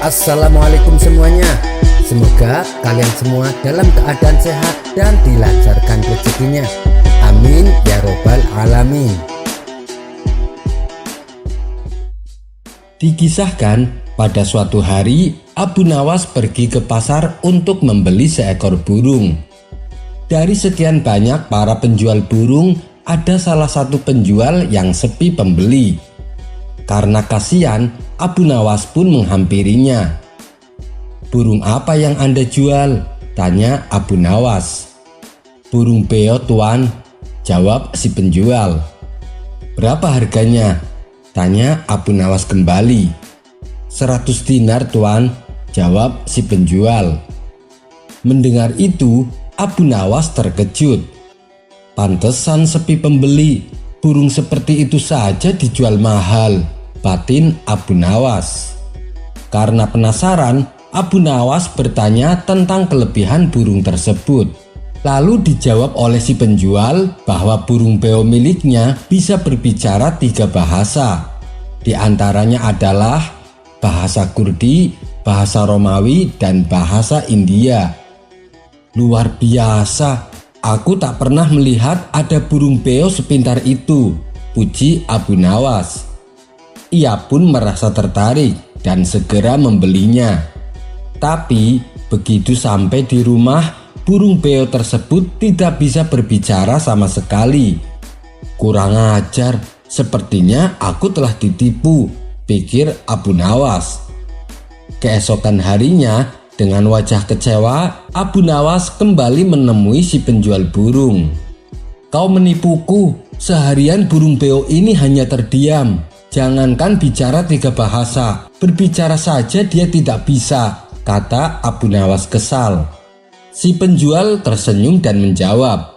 Assalamualaikum semuanya. Semoga kalian semua dalam keadaan sehat dan dilancarkan rezekinya. Amin ya robbal alamin. Dikisahkan pada suatu hari Abu Nawas pergi ke pasar untuk membeli seekor burung. Dari sekian banyak para penjual burung, ada salah satu penjual yang sepi pembeli. Karena kasihan, Abu Nawas pun menghampirinya. "Burung apa yang Anda jual?" tanya Abu Nawas. "Burung beo, Tuan," jawab si penjual. "Berapa harganya?" tanya Abu Nawas kembali. "100 dinar, Tuan," jawab si penjual. Mendengar itu, Abu Nawas terkejut. Pantesan sepi pembeli, burung seperti itu saja dijual mahal, batin Abu Nawas. Karena penasaran, Abu Nawas bertanya tentang kelebihan burung tersebut. Lalu dijawab oleh si penjual bahwa burung beo miliknya bisa berbicara 3 bahasa. Di antaranya adalah bahasa Kurdi, bahasa Romawi, dan bahasa India. "Luar biasa, aku tak pernah melihat ada burung beo sepintar itu," puji Abu Nawas. Ia pun merasa tertarik dan segera membelinya. Tapi begitu sampai di rumah, burung beo tersebut tidak bisa berbicara sama sekali. "Kurang ajar, sepertinya aku telah ditipu," pikir Abu Nawas. Keesokan harinya, dengan wajah kecewa, Abu Nawas kembali menemui si penjual burung. "Kau menipuku, seharian burung beo ini hanya terdiam. Jangankan bicara 3 bahasa, berbicara saja dia tidak bisa," kata Abu Nawas kesal. Si penjual tersenyum dan menjawab,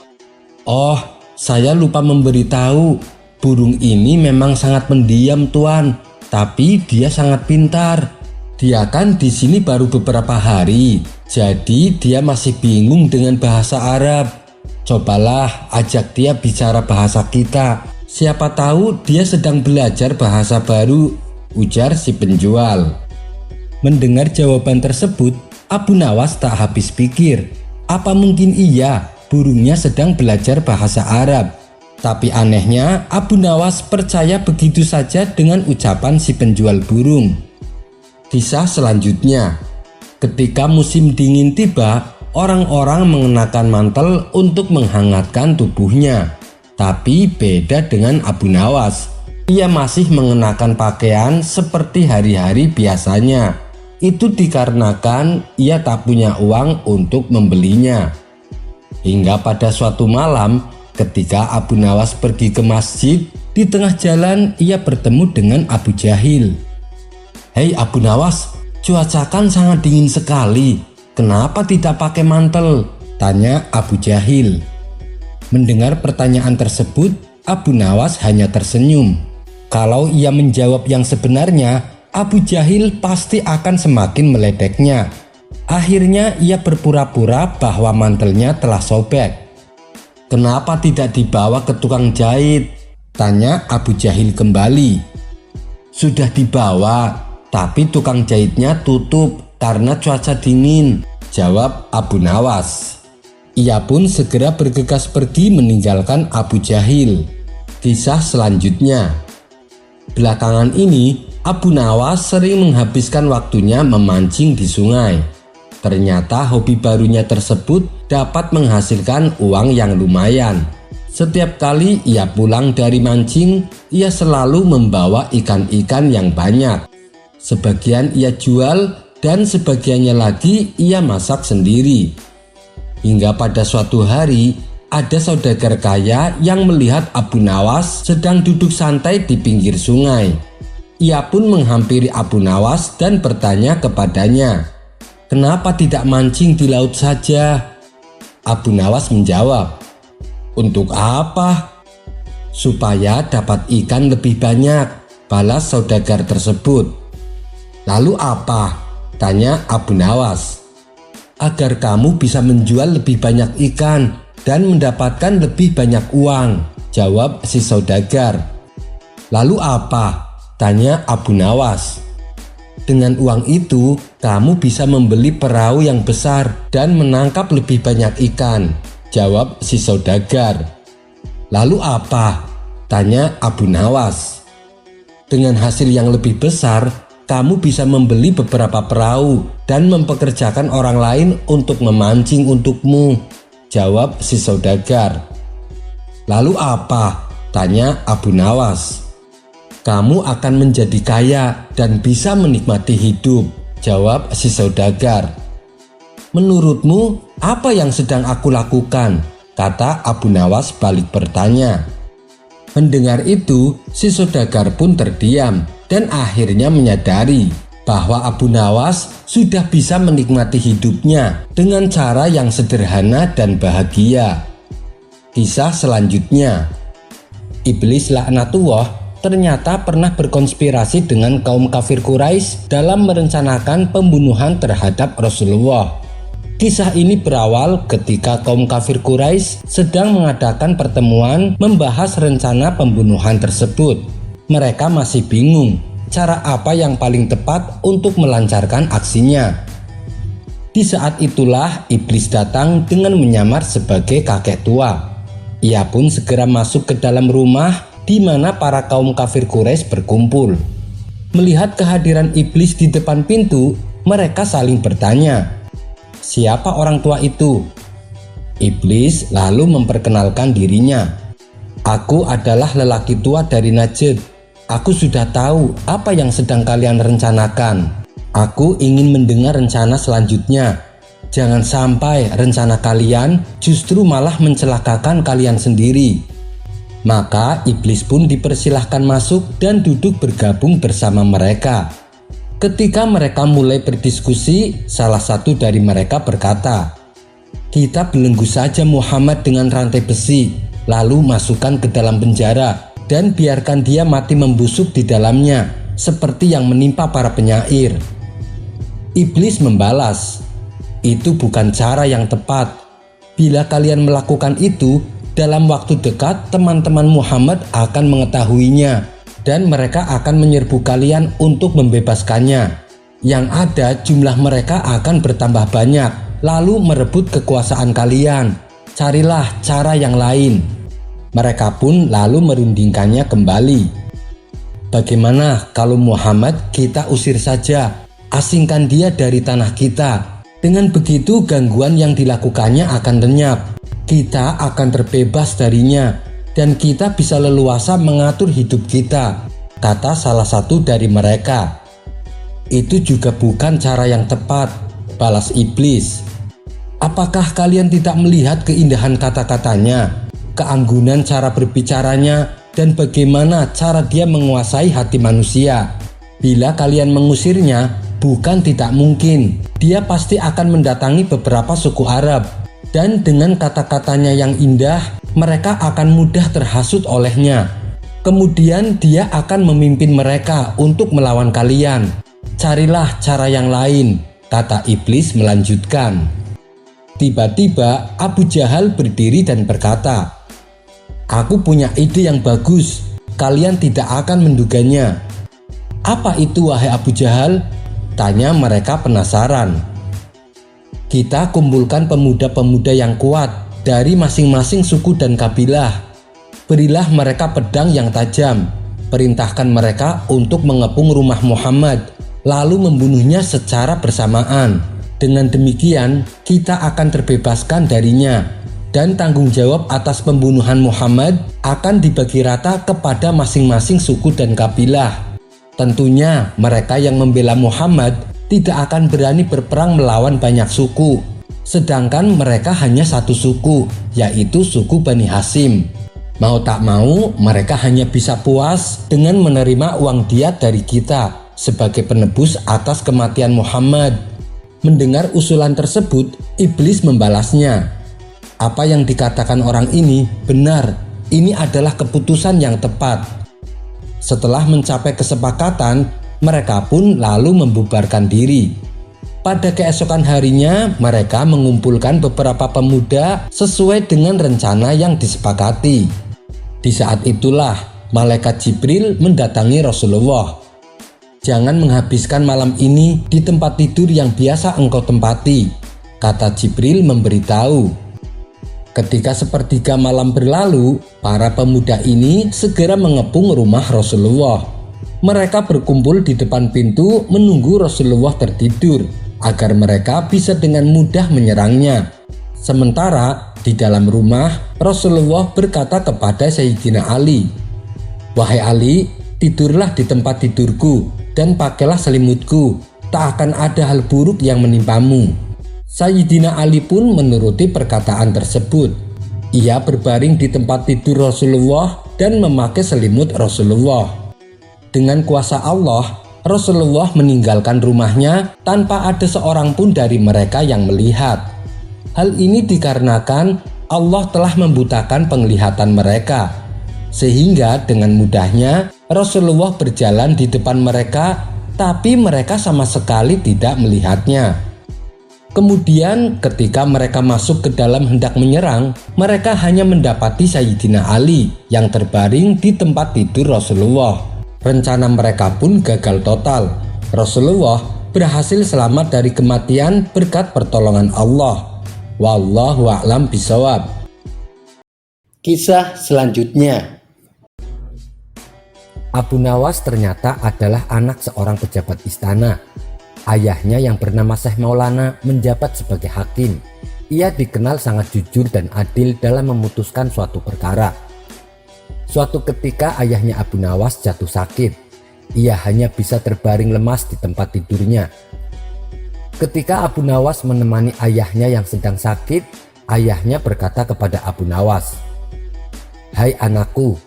"Oh, saya lupa memberitahu. Burung ini memang sangat pendiam, Tuan, tapi dia sangat pintar. Dia kan di sini baru beberapa hari, jadi dia masih bingung dengan bahasa Arab. Cobalah ajak dia bicara bahasa kita. Siapa tahu dia sedang belajar bahasa baru," ujar si penjual. Mendengar jawaban tersebut, Abu Nawas tak habis pikir. Apa mungkin iya burungnya sedang belajar bahasa Arab? Tapi anehnya, Abu Nawas percaya begitu saja dengan ucapan si penjual burung. Kisah selanjutnya, ketika musim dingin tiba, orang-orang mengenakan mantel untuk menghangatkan tubuhnya. Tapi beda dengan Abu Nawas, ia masih mengenakan pakaian seperti hari-hari biasanya. Itu dikarenakan ia tak punya uang untuk membelinya. Hingga pada suatu malam, ketika Abu Nawas pergi ke masjid, di tengah jalan ia bertemu dengan Abu Jahil. "Hei Abu Nawas, cuaca kan sangat dingin sekali. Kenapa tidak pakai mantel?" tanya Abu Jahil. Mendengar pertanyaan tersebut, Abu Nawas hanya tersenyum. Kalau ia menjawab yang sebenarnya, Abu Jahil pasti akan semakin meledeknya. Akhirnya ia berpura-pura bahwa mantelnya telah sobek. "Kenapa tidak dibawa ke tukang jahit?" tanya Abu Jahil kembali. "Sudah dibawa, tapi tukang jahitnya tutup karena cuaca dingin," jawab Abu Nawas. Ia pun segera bergegas pergi meninggalkan Abu Jahil. Kisah selanjutnya, belakangan ini Abu Nawas sering menghabiskan waktunya memancing di sungai. Ternyata hobi barunya tersebut dapat menghasilkan uang yang lumayan. Setiap kali ia pulang dari mancing, ia selalu membawa ikan-ikan yang banyak. Sebagian ia jual dan sebagiannya lagi ia masak sendiri. Hingga pada suatu hari, ada saudagar kaya yang melihat Abu Nawas sedang duduk santai di pinggir sungai. Ia pun menghampiri Abu Nawas dan bertanya kepadanya, "Kenapa tidak mancing di laut saja?" Abu Nawas menjawab, "Untuk apa?" "Supaya dapat ikan lebih banyak," balas saudagar tersebut. "Lalu apa?" tanya Abu Nawas. "Agar kamu bisa menjual lebih banyak ikan dan mendapatkan lebih banyak uang," jawab si saudagar. "Lalu apa?" tanya Abu Nawas. Dengan uang itu, kamu bisa membeli perahu yang besar dan menangkap lebih banyak ikan, jawab si saudagar. Lalu apa? Tanya Abu Nawas. Dengan hasil yang lebih besar, kamu bisa membeli beberapa perahu dan mempekerjakan orang lain untuk memancing untukmu, jawab si saudagar. Lalu apa? Tanya Abu Nawas. Kamu akan menjadi kaya dan bisa menikmati hidup, jawab si saudagar. Menurutmu, apa yang sedang aku lakukan? Kata Abu Nawas balik bertanya. Mendengar itu, si saudagar pun terdiam dan akhirnya menyadari bahwa Abu Nawas sudah bisa menikmati hidupnya dengan cara yang sederhana dan bahagia. Kisah selanjutnya, Iblis laknatullah ternyata pernah berkonspirasi dengan kaum kafir Quraisy dalam merencanakan pembunuhan terhadap Rasulullah. Kisah ini berawal ketika kaum kafir Quraisy sedang mengadakan pertemuan membahas rencana pembunuhan tersebut. Mereka masih bingung cara apa yang paling tepat untuk melancarkan aksinya. Di saat itulah iblis datang dengan menyamar sebagai kakek tua. Ia pun segera masuk ke dalam rumah di mana para kaum kafir Quraisy berkumpul. Melihat kehadiran iblis di depan pintu, mereka saling bertanya, "Siapa orang tua itu?" Iblis lalu memperkenalkan dirinya. "Aku adalah lelaki tua dari Najd. Aku sudah tahu apa yang sedang kalian rencanakan. Aku ingin mendengar rencana selanjutnya. Jangan sampai rencana kalian justru malah mencelakakan kalian sendiri." Maka iblis pun dipersilahkan masuk dan duduk bergabung bersama mereka. Ketika mereka mulai berdiskusi, salah satu dari mereka berkata, "Kita belenggu saja Muhammad dengan rantai besi, lalu masukkan ke dalam penjara dan biarkan dia mati membusuk di dalamnya, seperti yang menimpa para penyair." Iblis membalas, "Itu bukan cara yang tepat. Bila kalian melakukan itu, dalam waktu dekat teman-teman Muhammad akan mengetahuinya dan mereka akan menyerbu kalian untuk membebaskannya. Yang ada jumlah mereka akan bertambah banyak lalu merebut kekuasaan kalian. Carilah cara yang lain." Mereka pun lalu merundingkannya kembali. "Bagaimana kalau Muhammad kita usir saja, asingkan dia dari tanah kita. Dengan begitu gangguan yang dilakukannya akan lenyap. Kita akan terbebas darinya dan kita bisa leluasa mengatur hidup kita," kata salah satu dari mereka. "Itu juga bukan cara yang tepat," balas iblis. "Apakah kalian tidak melihat keindahan kata-katanya, keanggunan cara berbicaranya, dan bagaimana cara dia menguasai hati manusia? Bila kalian mengusirnya, bukan tidak mungkin, dia pasti akan mendatangi beberapa suku Arab. Dan dengan kata-katanya yang indah, mereka akan mudah terhasut olehnya. Kemudian dia akan memimpin mereka untuk melawan kalian. Carilah cara yang lain," kata iblis melanjutkan. Tiba-tiba Abu Jahal berdiri dan berkata, "Aku punya ide yang bagus. Kalian tidak akan menduganya." "Apa itu wahai Abu Jahal?" tanya mereka penasaran. "Kita kumpulkan pemuda-pemuda yang kuat dari masing-masing suku dan kabilah. Berilah mereka pedang yang tajam. Perintahkan mereka untuk mengepung rumah Muhammad, lalu membunuhnya secara bersamaan. Dengan demikian, kita akan terbebaskan darinya. Dan tanggung jawab atas pembunuhan Muhammad akan dibagi rata kepada masing-masing suku dan kabilah. Tentunya mereka yang membela Muhammad tidak akan berani berperang melawan banyak suku, sedangkan mereka hanya satu suku, yaitu suku Bani Hashim. Mau tak mau, mereka hanya bisa puas dengan menerima uang diat dari kita sebagai penebus atas kematian Muhammad." Mendengar usulan tersebut, iblis membalasnya, "Apa yang dikatakan orang ini benar, ini adalah keputusan yang tepat." Setelah mencapai kesepakatan, mereka pun lalu membubarkan diri. Pada keesokan harinya, mereka mengumpulkan beberapa pemuda sesuai dengan rencana yang disepakati. Di saat itulah malaikat Jibril mendatangi Rasulullah. "Jangan menghabiskan malam ini di tempat tidur yang biasa engkau tempati," kata Jibril memberitahu. Ketika sepertiga malam berlalu, para pemuda ini segera mengepung rumah Rasulullah. Mereka berkumpul di depan pintu menunggu Rasulullah tertidur agar mereka bisa dengan mudah menyerangnya. Sementara di dalam rumah, Rasulullah berkata kepada Sayyidina Ali, "Wahai Ali, tidurlah di tempat tidurku dan pakailah selimutku, tak akan ada hal buruk yang menimpamu." Sayyidina Ali pun menuruti perkataan tersebut. Ia berbaring di tempat tidur Rasulullah dan memakai selimut Rasulullah. Dengan kuasa Allah, Rasulullah meninggalkan rumahnya tanpa ada seorang pun dari mereka yang melihat. Hal ini dikarenakan Allah telah membutakan penglihatan mereka, sehingga dengan mudahnya Rasulullah berjalan di depan mereka, tapi mereka sama sekali tidak melihatnya. Kemudian ketika mereka masuk ke dalam hendak menyerang, mereka hanya mendapati Sayyidina Ali yang terbaring di tempat tidur Rasulullah. Rencana mereka pun gagal total. Rasulullah berhasil selamat dari kematian berkat pertolongan Allah. Wallahu a'lam bishawab. Kisah selanjutnya. Abu Nawas ternyata adalah anak seorang pejabat istana. Ayahnya yang bernama Syekh Maulana menjabat sebagai hakim. Ia dikenal sangat jujur dan adil dalam memutuskan suatu perkara. Suatu ketika ayahnya Abu Nawas jatuh sakit. Ia hanya bisa terbaring lemas di tempat tidurnya. Ketika Abu Nawas menemani ayahnya yang sedang sakit, ayahnya berkata kepada Abu Nawas, "Hai anakku,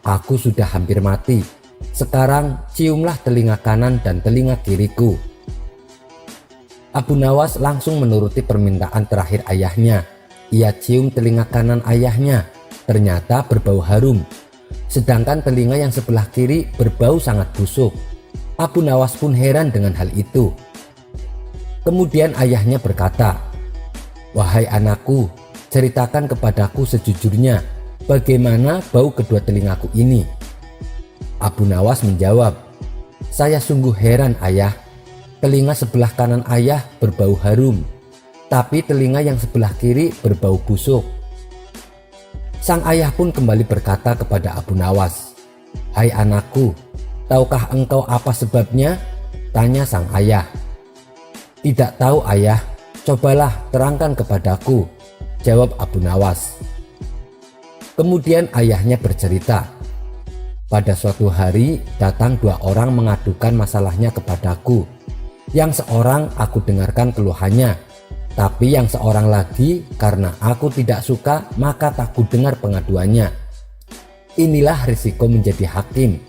aku sudah hampir mati. Sekarang ciumlah telinga kanan dan telinga kiriku." Abu Nawas langsung menuruti permintaan terakhir ayahnya. Ia cium telinga kanan ayahnya, ternyata berbau harum. Sedangkan telinga yang sebelah kiri berbau sangat busuk. Abu Nawas pun heran dengan hal itu. Kemudian ayahnya berkata, "Wahai anakku, ceritakan kepadaku sejujurnya, bagaimana bau kedua telingaku ini?" Abu Nawas menjawab, "Saya sungguh heran ayah. Telinga sebelah kanan ayah berbau harum, tapi telinga yang sebelah kiri berbau busuk." Sang ayah pun kembali berkata kepada Abu Nawas, "Hai anakku, tahukah engkau apa sebabnya?" tanya sang ayah. "Tidak tahu ayah, cobalah terangkan kepadaku," jawab Abu Nawas. Kemudian ayahnya bercerita, "Pada suatu hari datang dua orang mengadukan masalahnya kepadaku. Yang seorang aku dengarkan keluhannya, tapi yang seorang lagi karena aku tidak suka maka tak ku dengar pengaduannya. Inilah risiko menjadi hakim.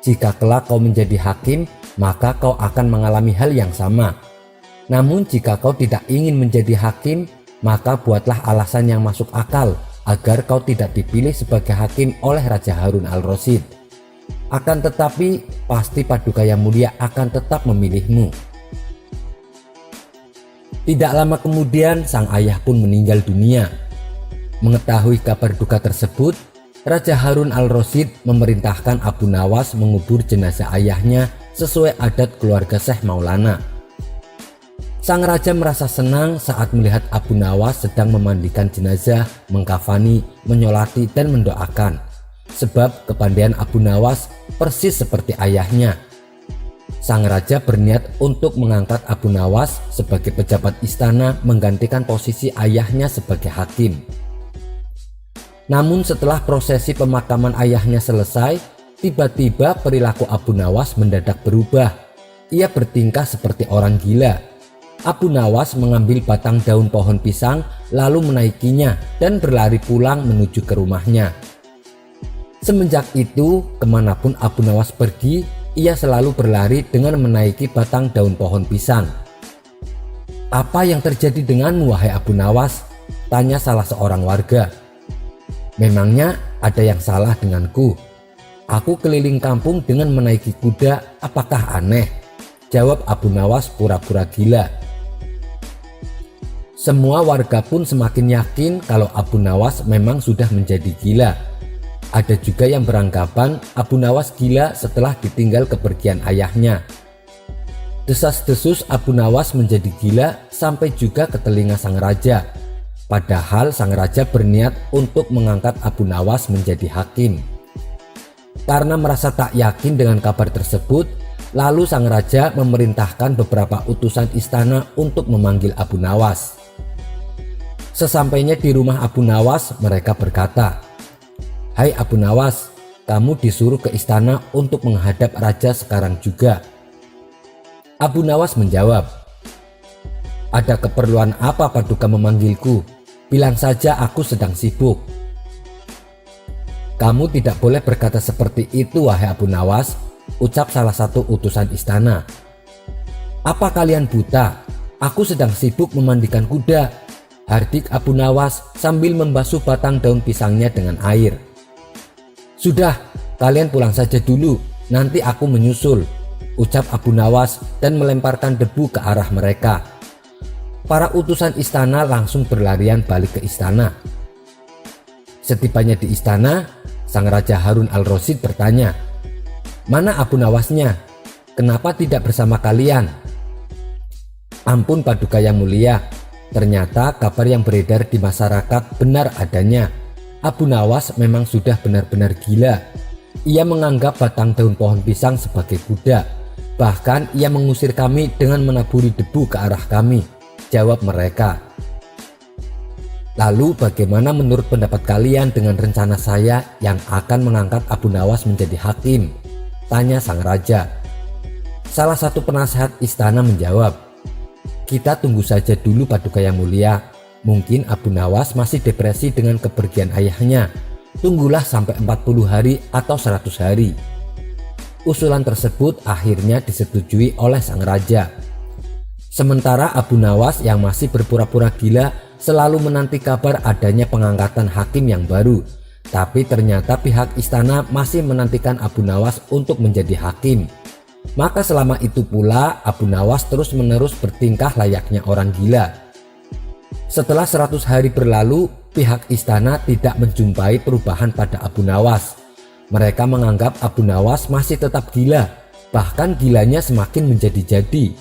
Jika kelak kau menjadi hakim, maka kau akan mengalami hal yang sama. Namun jika kau tidak ingin menjadi hakim, maka buatlah alasan yang masuk akal agar kau tidak dipilih sebagai hakim oleh Raja Harun al-Rasyid. Akan tetapi pasti Paduka Yang Mulia akan tetap memilihmu." Tidak lama kemudian sang ayah pun meninggal dunia. Mengetahui kabar duka tersebut, Raja Harun al-Rasyid memerintahkan Abu Nawas mengubur jenazah ayahnya sesuai adat keluarga Syekh Maulana. Sang raja merasa senang saat melihat Abu Nawas sedang memandikan jenazah, mengkafani, menyolati dan mendoakan. Sebab kepandaian Abu Nawas persis seperti ayahnya. Sang raja berniat untuk mengangkat Abu Nawas sebagai pejabat istana menggantikan posisi ayahnya sebagai hakim. Namun setelah prosesi pemakaman ayahnya selesai, tiba-tiba perilaku Abu Nawas mendadak berubah. Ia bertingkah seperti orang gila. Abu Nawas mengambil batang daun pohon pisang lalu menaikinya dan berlari pulang menuju ke rumahnya. Semenjak itu, kemanapun Abu Nawas pergi, ia selalu berlari dengan menaiki batang daun pohon pisang. "Apa yang terjadi denganmu, wahai Abu Nawas?" tanya salah seorang warga. "Memangnya ada yang salah denganku? Aku keliling kampung dengan menaiki kuda, apakah aneh?" jawab Abu Nawas pura-pura gila. Semua warga pun semakin yakin kalau Abu Nawas memang sudah menjadi gila. ada juga yang beranggapan Abu Nawas gila setelah ditinggal kepergian ayahnya. Desas-desus Abu Nawas menjadi gila sampai juga ke telinga sang raja. Padahal sang raja berniat untuk mengangkat Abu Nawas menjadi hakim. Karena merasa tak yakin dengan kabar tersebut, lalu sang raja memerintahkan beberapa utusan istana untuk memanggil Abu Nawas. Sesampainya di rumah Abu Nawas, mereka berkata, "Hai Abu Nawas, kamu disuruh ke istana untuk menghadap raja sekarang juga." Abu Nawas menjawab, "Ada keperluan apa Paduka memanggilku? Bilang saja aku sedang sibuk." "Kamu tidak boleh berkata seperti itu, wahai Abu Nawas," ucap salah satu utusan istana. "Apa kalian buta? Aku sedang sibuk memandikan kuda," hardik Abu Nawas sambil membasuh batang daun pisangnya dengan air. "Sudah, kalian pulang saja dulu, nanti aku menyusul," ucap Abu Nawas dan melemparkan debu ke arah mereka. Para utusan istana langsung berlarian balik ke istana. Setibanya di istana, sang Raja Harun al-Rasyid bertanya, "Mana Abu Nawasnya? Kenapa tidak bersama kalian?" "Ampun Paduka yang mulia, ternyata kabar yang beredar di masyarakat benar adanya. Abu Nawas memang sudah benar-benar gila. Ia menganggap batang daun pohon pisang sebagai kuda. Bahkan ia mengusir kami dengan menaburi debu ke arah kami," jawab mereka. "Lalu bagaimana menurut pendapat kalian dengan rencana saya yang akan mengangkat Abu Nawas menjadi hakim?" tanya sang raja. Salah satu penasehat istana menjawab, "Kita tunggu saja dulu Paduka yang mulia. Mungkin Abu Nawas masih depresi dengan kepergian ayahnya. Tunggulah sampai 40 hari atau 100 hari." Usulan tersebut akhirnya disetujui oleh sang raja. Sementara Abu Nawas yang masih berpura-pura gila selalu menanti kabar adanya pengangkatan hakim yang baru. Tapi ternyata pihak istana masih menantikan Abu Nawas untuk menjadi hakim. Maka selama itu pula Abu Nawas terus-menerus bertingkah layaknya orang gila. Setelah 100 hari berlalu, pihak istana tidak menjumpai perubahan pada Abu Nawas. Mereka menganggap Abu Nawas masih tetap gila, bahkan gilanya semakin menjadi-jadi.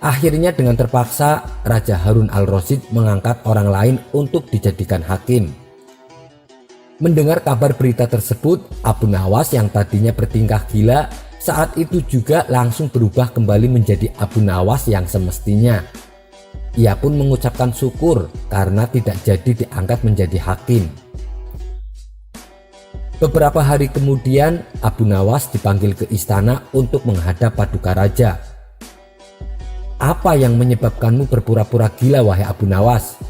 Akhirnya dengan terpaksa Raja Harun al-Rasyid mengangkat orang lain untuk dijadikan hakim. Mendengar kabar berita tersebut, Abu Nawas yang tadinya bertingkah gila saat itu juga langsung berubah kembali menjadi Abu Nawas yang semestinya. Ia pun mengucapkan syukur karena tidak jadi diangkat menjadi hakim. Beberapa hari kemudian Abu Nawas dipanggil ke istana untuk menghadap Paduka Raja. "Apa yang menyebabkanmu berpura-pura gila wahai Abu Nawas?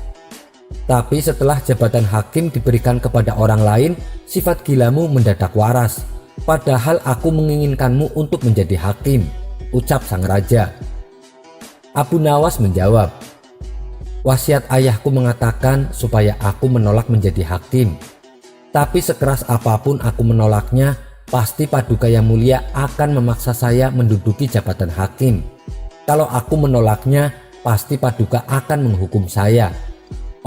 Tapi setelah jabatan hakim diberikan kepada orang lain, sifat gilamu mendadak waras. Padahal aku menginginkanmu untuk menjadi hakim," ucap sang raja. Abu Nawas menjawab, "Wasiat ayahku mengatakan supaya aku menolak menjadi hakim. Tapi sekeras apapun aku menolaknya, pasti Paduka yang mulia akan memaksa saya menduduki jabatan hakim. Kalau aku menolaknya, pasti Paduka akan menghukum saya.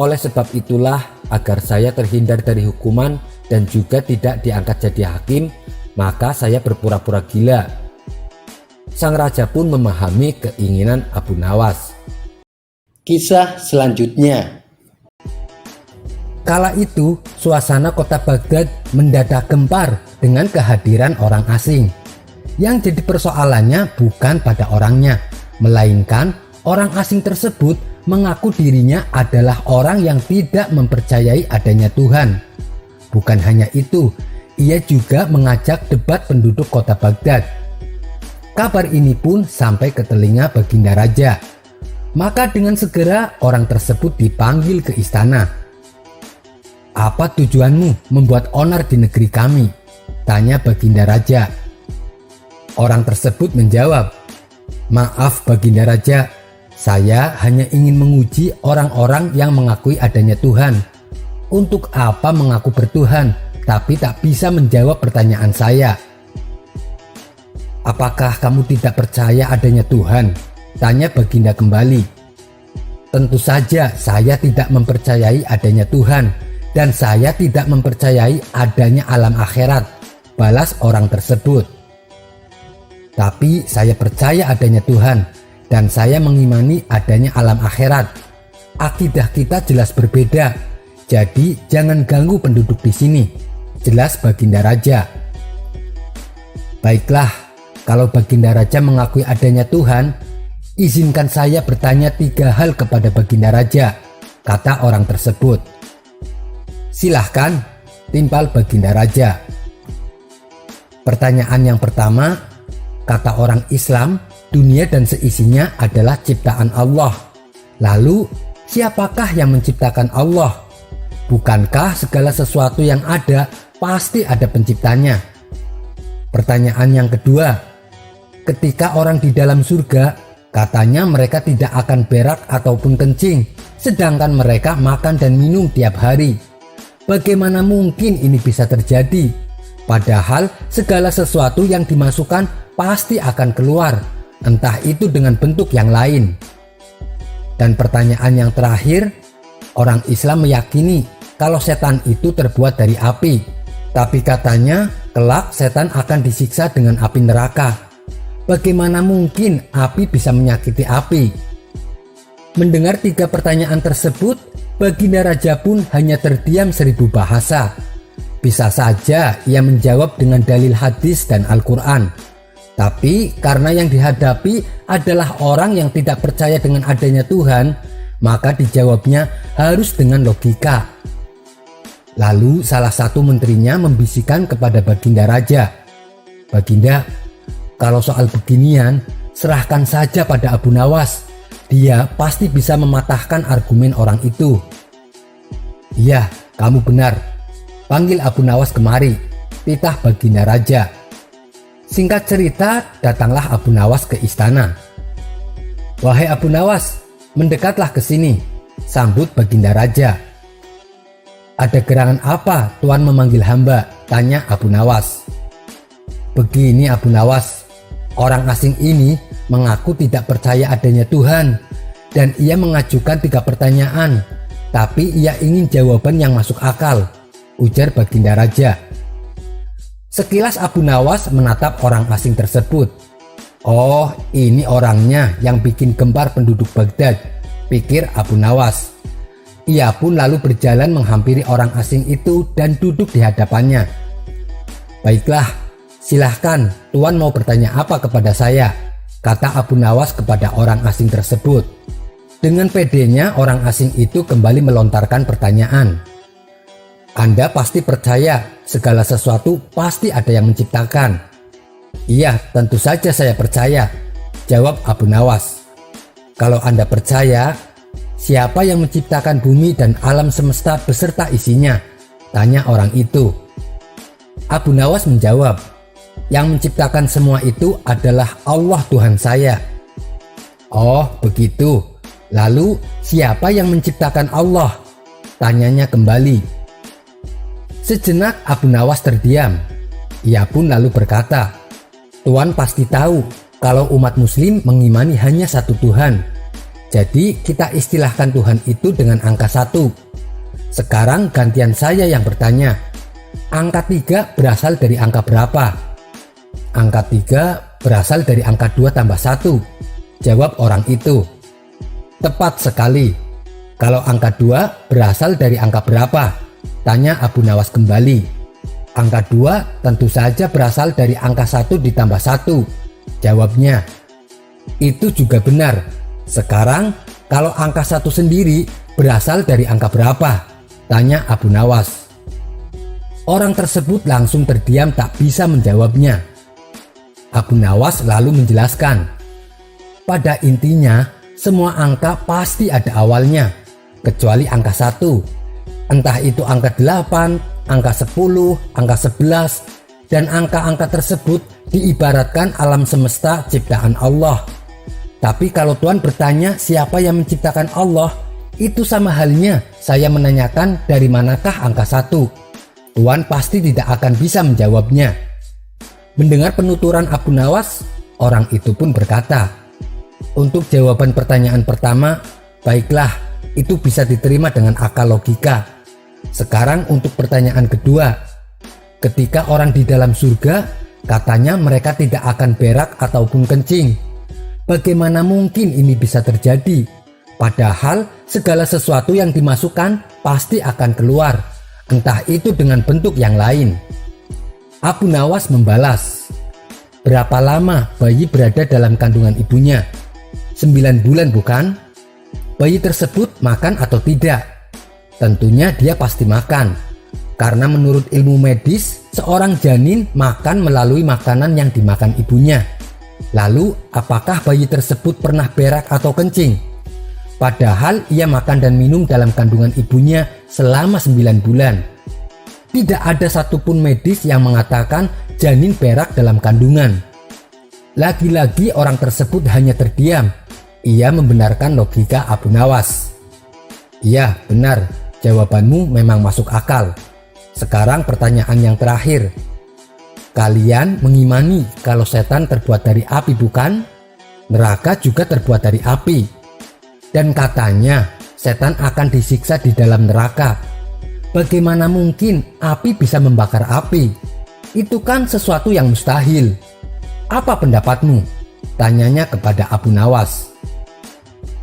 Oleh sebab itulah, agar saya terhindar dari hukuman dan juga tidak diangkat jadi hakim, maka saya berpura-pura gila." Sang raja pun memahami keinginan Abu Nawas. Kisah selanjutnya. Kala itu, suasana kota Baghdad mendadak gempar dengan kehadiran orang asing. Yang jadi persoalannya bukan pada orangnya, melainkan orang asing tersebut mengaku dirinya adalah orang yang tidak mempercayai adanya Tuhan. Bukan hanya itu, ia juga mengajak debat penduduk kota Baghdad. Kabar ini pun sampai ke telinga Baginda Raja. Maka dengan segera orang tersebut dipanggil ke istana. "Apa tujuanmu membuat onar di negeri kami?" tanya Baginda Raja. Orang tersebut menjawab, "Maaf Baginda Raja, saya hanya ingin menguji orang-orang yang mengakui adanya Tuhan. Untuk apa mengaku bertuhan tapi tak bisa menjawab pertanyaan saya?" "Apakah kamu tidak percaya adanya Tuhan?" tanya Baginda kembali. "Tentu saja saya tidak mempercayai adanya Tuhan. dan saya tidak mempercayai adanya alam akhirat, balas orang tersebut. Tapi saya percaya adanya Tuhan dan saya mengimani adanya alam akhirat. Akidah kita jelas berbeda, jadi jangan ganggu penduduk di sini, jelas Baginda Raja. Baiklah, kalau Baginda Raja mengakui adanya Tuhan, izinkan saya bertanya 3 hal kepada Baginda Raja, kata orang tersebut. Silahkan, timpal Baginda Raja. Pertanyaan yang pertama, kata orang Islam, dunia dan seisinya adalah ciptaan Allah. Lalu, siapakah yang menciptakan Allah? Bukankah segala sesuatu yang ada pasti ada penciptanya? Pertanyaan yang kedua, ketika orang di dalam surga, katanya mereka tidak akan berak ataupun kencing, sedangkan mereka makan dan minum tiap hari. Bagaimana mungkin ini bisa terjadi? Padahal segala sesuatu yang dimasukkan pasti akan keluar, entah itu dengan bentuk yang lain. Dan pertanyaan yang terakhir, orang Islam meyakini kalau setan itu terbuat dari api, tapi katanya kelak setan akan disiksa dengan api neraka. Bagaimana mungkin api bisa menyakiti api? Mendengar 3 pertanyaan tersebut, Baginda Raja pun hanya terdiam 1000 bahasa. Bisa saja ia menjawab dengan dalil hadis dan Al-Quran. Tapi karena yang dihadapi adalah orang yang tidak percaya dengan adanya Tuhan, maka dijawabnya harus dengan logika. Lalu salah satu menterinya membisikkan kepada Baginda Raja, "Baginda, kalau soal beginian, serahkan saja pada Abu Nawas. Dia pasti bisa mematahkan argumen orang itu." "Iya, kamu benar. Panggil Abu Nawas kemari," titah Baginda Raja. Singkat cerita, datanglah Abu Nawas ke istana. "Wahai Abu Nawas, mendekatlah ke sini," sambut Baginda Raja. "Ada gerangan apa Tuan memanggil hamba?" tanya Abu Nawas. "Begini Abu Nawas, orang asing ini mengaku tidak percaya adanya Tuhan dan ia mengajukan 3 pertanyaan, tapi ia ingin jawaban yang masuk akal," ujar Baginda Raja. Sekilas Abu Nawas menatap orang asing tersebut. "Oh, ini orangnya yang bikin gempar penduduk Baghdad," pikir Abu Nawas. Ia pun lalu berjalan menghampiri orang asing itu dan duduk di hadapannya. "Baiklah, silahkan, Tuan mau bertanya apa kepada saya?" kata Abu Nawas kepada orang asing tersebut. Dengan pedenya orang asing itu kembali melontarkan pertanyaan. "Anda pasti percaya segala sesuatu pasti ada yang menciptakan?" "Iya, tentu saja saya percaya," jawab Abu Nawas. "Kalau Anda percaya, siapa yang menciptakan bumi dan alam semesta beserta isinya?" tanya orang itu. Abu Nawas menjawab, "Yang menciptakan semua itu adalah Allah Tuhan saya." "Oh, begitu. Lalu siapa yang menciptakan Allah?" tanyanya kembali. Sejenak Abu Nawas terdiam. Ia pun lalu berkata, "Tuan pasti tahu kalau umat muslim mengimani hanya satu Tuhan. Jadi kita istilahkan Tuhan itu dengan angka 1. Sekarang gantian saya yang bertanya. Angka 3 berasal dari angka berapa?" "Angka 3 berasal dari angka 2 tambah 1, jawab orang itu. "Tepat sekali. Kalau angka 2 berasal dari angka berapa?" tanya Abu Nawas kembali. "Angka 2 tentu saja berasal dari angka 1 ditambah 1, jawabnya. "Itu juga benar. Sekarang kalau angka 1 sendiri berasal dari angka berapa?" tanya Abu Nawas. Orang tersebut langsung terdiam tak bisa menjawabnya. Abu Nawas lalu menjelaskan, "Pada intinya semua angka pasti ada awalnya, kecuali angka 1. Entah itu angka 8, angka 10, angka 11, dan angka-angka tersebut diibaratkan alam semesta ciptaan Allah. Tapi kalau Tuan bertanya siapa yang menciptakan Allah, itu sama halnya saya menanyakan dari manakah angka 1. Tuan pasti tidak akan bisa menjawabnya." Mendengar penuturan Abu Nawas, orang itu pun berkata, "Untuk jawaban pertanyaan pertama, baiklah, itu bisa diterima dengan akal logika. Sekarang untuk pertanyaan kedua. Ketika orang di dalam surga, katanya mereka tidak akan berak ataupun kencing. Bagaimana mungkin ini bisa terjadi? Padahal segala sesuatu yang dimasukkan pasti akan keluar, entah itu dengan bentuk yang lain. Abu Nawas membalas, "Berapa lama bayi berada dalam kandungan ibunya? 9 bulan bukan? Bayi tersebut makan atau tidak?" Tentunya dia pasti makan, karena menurut ilmu medis, seorang janin makan melalui makanan yang dimakan ibunya. Lalu, apakah bayi tersebut pernah berak atau kencing? Padahal ia makan dan minum dalam kandungan ibunya selama 9 bulan. Tidak ada satupun medis yang mengatakan janin berak dalam kandungan. Lagi-lagi orang tersebut hanya terdiam. Ia membenarkan logika Abu Nawas. "Iya, benar. Jawabanmu memang masuk akal. Sekarang pertanyaan yang terakhir. Kalian mengimani kalau setan terbuat dari api bukan? Neraka juga terbuat dari api. Dan katanya setan akan disiksa di dalam neraka. Bagaimana mungkin api bisa membakar api? Itu kan sesuatu yang mustahil. Apa pendapatmu?" tanyanya kepada Abu Nawas.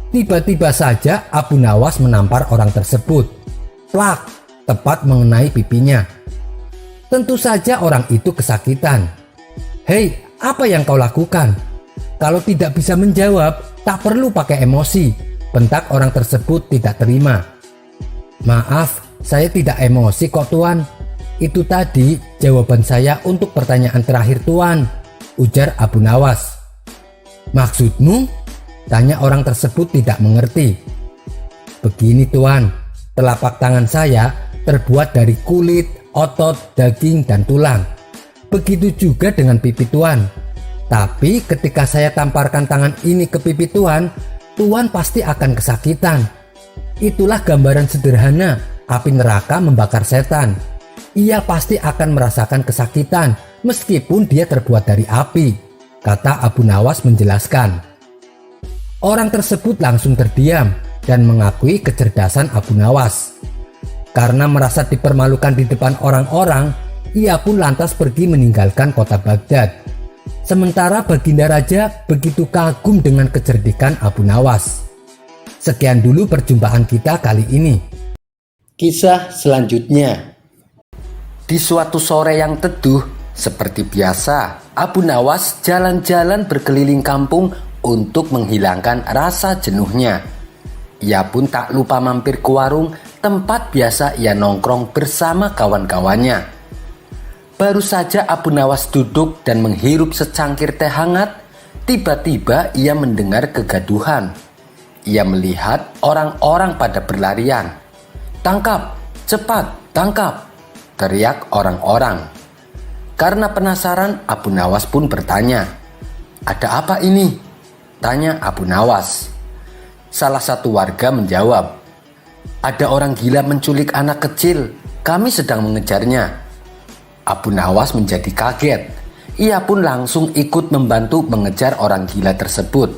Tiba-tiba saja Abu Nawas menampar orang tersebut. Plak, tepat mengenai pipinya. Tentu saja orang itu kesakitan. "Hei, apa yang kau lakukan? Kalau tidak bisa menjawab, tak perlu pakai emosi," bentak orang tersebut tidak terima. "Maaf, saya tidak emosi kok Tuan. Itu tadi jawaban saya untuk pertanyaan terakhir Tuan," ujar Abu Nawas. "Maksudmu?" tanya orang tersebut tidak mengerti. "Begini Tuan, telapak tangan saya terbuat dari kulit, otot, daging, dan tulang. Begitu juga dengan pipi Tuan. Tapi ketika saya tamparkan tangan ini ke pipi Tuan, Tuan pasti akan kesakitan. Itulah gambaran sederhana api neraka membakar setan. Ia pasti akan merasakan kesakitan meskipun dia terbuat dari api," kata Abu Nawas menjelaskan. Orang tersebut langsung terdiam dan mengakui kecerdasan Abu Nawas. Karena merasa dipermalukan di depan orang-orang, ia pun lantas pergi meninggalkan kota Baghdad. Sementara Baginda Raja begitu kagum dengan kecerdikan Abu Nawas. Sekian dulu perjumpaan kita kali ini. Kisah selanjutnya. Di suatu sore yang teduh, seperti biasa, Abu Nawas jalan-jalan berkeliling kampung untuk menghilangkan rasa jenuhnya. Ia pun tak lupa mampir ke warung tempat biasa ia nongkrong bersama kawan-kawannya. Baru saja Abu Nawas duduk dan menghirup secangkir teh hangat, tiba-tiba ia mendengar kegaduhan. Ia melihat orang-orang pada berlarian. "Tangkap, cepat, tangkap!" teriak orang-orang. Karena penasaran, Abu Nawas pun bertanya, "Ada apa ini?" tanya Abu Nawas. Salah satu warga menjawab, "Ada orang gila menculik anak kecil, kami sedang mengejarnya." Abu Nawas menjadi kaget. Ia pun langsung ikut membantu mengejar orang gila tersebut.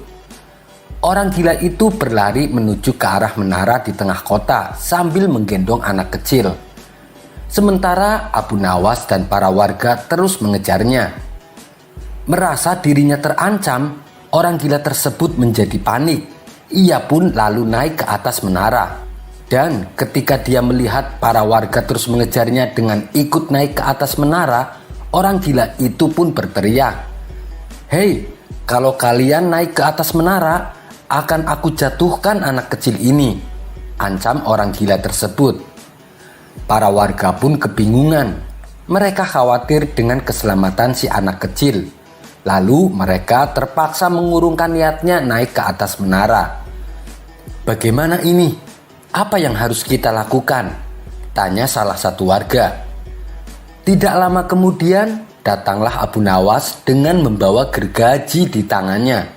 Orang gila itu berlari menuju ke arah menara di tengah kota sambil menggendong anak kecil. Sementara Abu Nawas dan para warga terus mengejarnya. Merasa dirinya terancam, orang gila tersebut menjadi panik. Ia pun lalu naik ke atas menara. Dan ketika dia melihat para warga terus mengejarnya dengan ikut naik ke atas menara, orang gila itu pun berteriak, "Hei, kalau kalian naik ke atas menara, akan aku jatuhkan anak kecil ini," ancam orang gila tersebut. Para warga pun kebingungan. Mereka khawatir dengan keselamatan si anak kecil. Lalu mereka terpaksa mengurungkan niatnya naik ke atas menara. "Bagaimana ini? Apa yang harus kita lakukan?" tanya salah satu warga. Tidak lama kemudian datanglah Abu Nawas dengan membawa gergaji di tangannya.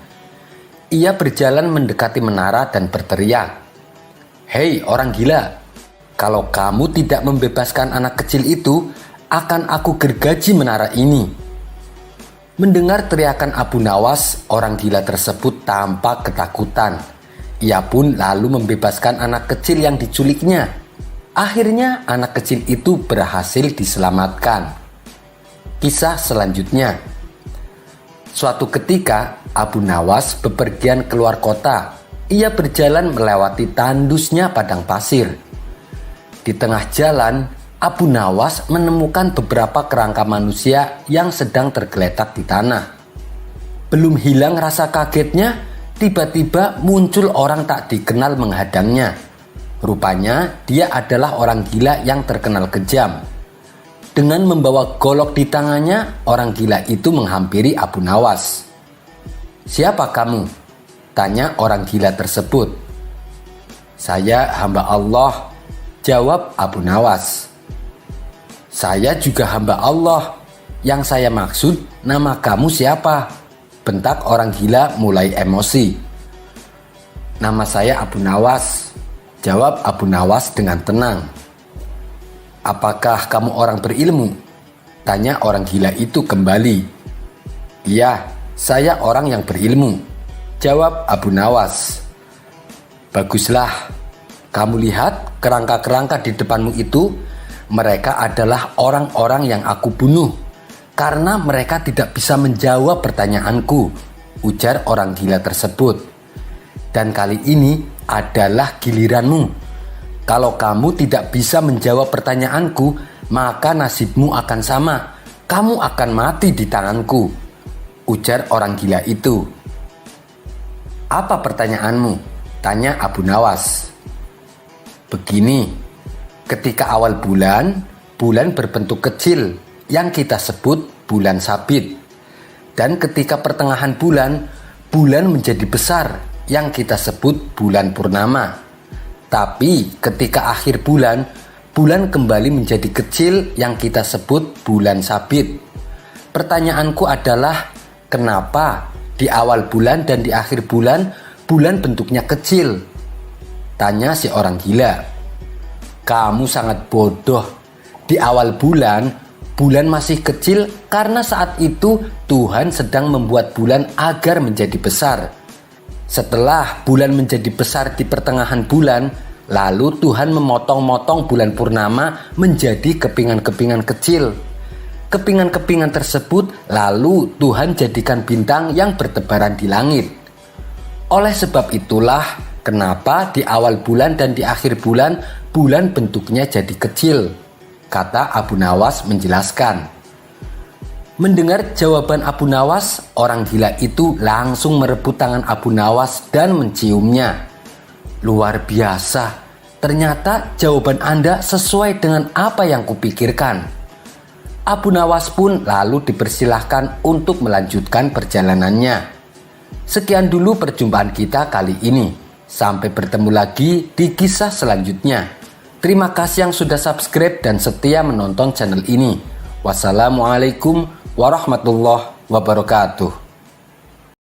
Ia berjalan mendekati menara dan berteriak, "Hei orang gila, kalau kamu tidak membebaskan anak kecil itu, akan aku gergaji menara ini." Mendengar teriakan Abu Nawas, orang gila tersebut tampak ketakutan. Ia pun lalu membebaskan anak kecil yang diculiknya. Akhirnya anak kecil itu berhasil diselamatkan. Kisah selanjutnya. Suatu ketika Abu Nawas bepergian keluar kota. Ia berjalan melewati tandusnya padang pasir. Di tengah jalan, Abu Nawas menemukan beberapa kerangka manusia yang sedang tergeletak di tanah. Belum hilang rasa kagetnya, tiba-tiba muncul orang tak dikenal menghadangnya. Rupanya dia adalah orang gila yang terkenal kejam. Dengan membawa golok di tangannya, orang gila itu menghampiri Abu Nawas. "Siapa kamu?" tanya orang gila tersebut. "Saya hamba Allah," jawab Abu Nawas. "Saya juga hamba Allah. Yang saya maksud, nama kamu siapa?" bentak orang gila mulai emosi. "Nama saya Abu Nawas," jawab Abu Nawas dengan tenang. "Apakah kamu orang berilmu?" tanya orang gila itu kembali. "Iya, saya orang yang berilmu," jawab Abu Nawas. "Baguslah, kamu lihat kerangka-kerangka di depanmu itu? Mereka adalah orang-orang yang aku bunuh karena mereka tidak bisa menjawab pertanyaanku," ujar orang gila tersebut. "Dan kali ini adalah giliranmu. Kalau kamu tidak bisa menjawab pertanyaanku, maka nasibmu akan sama. Kamu akan mati di tanganku," ujar orang gila itu. "Apa pertanyaanmu?" tanya Abu Nawas. "Begini, ketika awal bulan berbentuk kecil yang kita sebut bulan sabit. Dan ketika pertengahan bulan menjadi besar yang kita sebut bulan purnama. Tapi ketika akhir bulan kembali menjadi kecil yang kita sebut bulan sabit. Pertanyaanku adalah, kenapa di awal bulan dan di akhir bulan bentuknya kecil?" tanya si orang gila. "Kamu sangat bodoh. Di awal bulan masih kecil karena saat itu Tuhan sedang membuat bulan agar menjadi besar. Setelah bulan menjadi besar di pertengahan bulan, lalu Tuhan memotong-motong bulan purnama menjadi kepingan-kepingan kecil. Kepingan-kepingan tersebut lalu Tuhan jadikan bintang yang bertebaran di langit. Oleh sebab itulah kenapa di awal bulan dan di akhir bulan bentuknya jadi kecil," kata Abu Nawas menjelaskan. Mendengar jawaban Abu Nawas, orang gila itu langsung merebut tangan Abu Nawas dan menciumnya. "Luar biasa, ternyata jawaban Anda sesuai dengan apa yang kupikirkan." Abu Nawas pun lalu dipersilahkan untuk melanjutkan perjalanannya. Sekian dulu perjumpaan kita kali ini. Sampai bertemu lagi di kisah selanjutnya. Terima kasih yang sudah subscribe dan setia menonton channel ini. Wassalamualaikum warahmatullahi wabarakatuh.